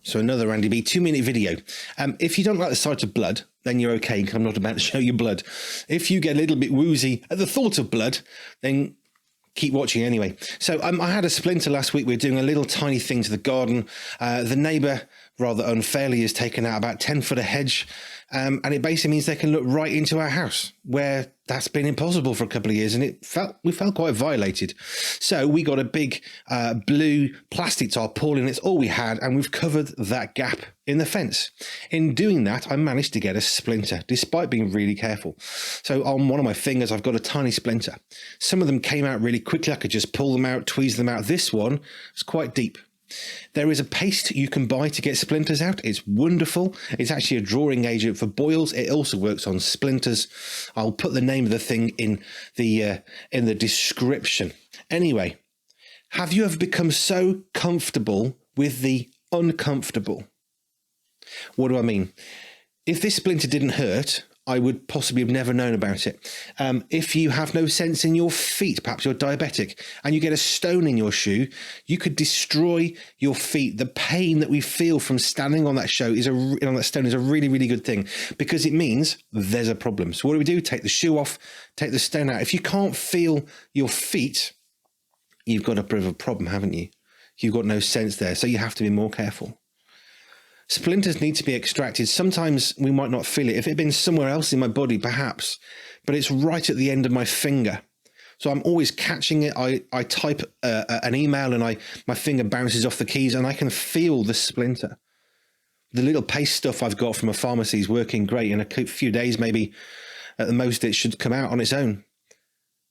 So another Andy B 2-minute video. If you don't like the sight of blood, then you're okay, because I'm not about to show you blood. If you get a little bit woozy at the thought of blood, then keep watching anyway. So I had a splinter last week. We were doing a little tiny thing to the garden. The neighbour, rather unfairly, has taken out about 10 foot of hedge. And it basically means they can look right into our house, where that's been impossible for a couple of years, and we felt quite violated. So we got a big blue plastic tarpaulin. It's all we had, and we've covered that gap in the fence. In doing that, I managed to get a splinter, despite being really careful. So on one of my fingers, I've got a tiny splinter. Some of them came out really quickly. I could just pull them out, tweeze them out. This one was quite deep. There is a paste you can buy to get splinters out. It's wonderful. It's actually a drawing agent for boils. It also works on splinters. I'll put the name of the thing in the description. Anyway, have you ever become so comfortable with the uncomfortable? What do I mean? If this splinter didn't hurt, I would possibly have never known about it. If you have no sense in your feet, perhaps you're diabetic, and you get a stone in your shoe, you could destroy your feet. The pain that we feel from standing on that stone is a really, really good thing, because it means there's a problem. So what do? Take the shoe off, take the stone out. If you can't feel your feet, you've got a bit of a problem, haven't you? You've got no sense there, so you have to be more careful. Splinters need to be extracted. Sometimes we might not feel it. If it had been somewhere else in my body, perhaps, but it's right at the end of my finger. So I'm always catching it. I type an email and my finger bounces off the keys and I can feel the splinter. The little paste stuff I've got from a pharmacy is working great. In a few days, maybe at the most, it should come out on its own.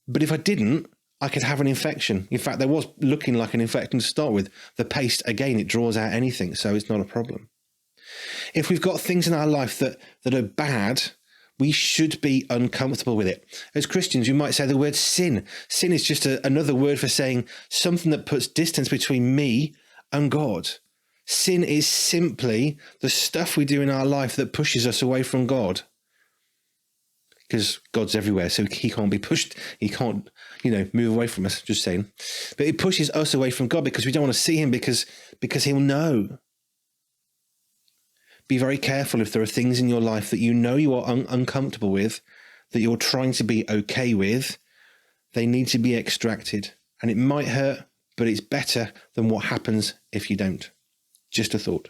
But if I didn't, I could have an infection. In fact, there was looking like an infection to start with. The paste, again, it draws out anything, so it's not a problem. If we've got things in our life that are bad, we should be uncomfortable with it. As Christians, you might say the word sin. Sin is just another word for saying something that puts distance between me and God. Sin is simply the stuff we do in our life that pushes us away from God. Because God's everywhere, so he can't be pushed. He can't, move away from us, just saying. But it pushes us away from God because we don't want to see him because he'll know. Be very careful if there are things in your life that you are uncomfortable with, that you're trying to be okay with. They need to be extracted. And it might hurt, but it's better than what happens if you don't. Just a thought.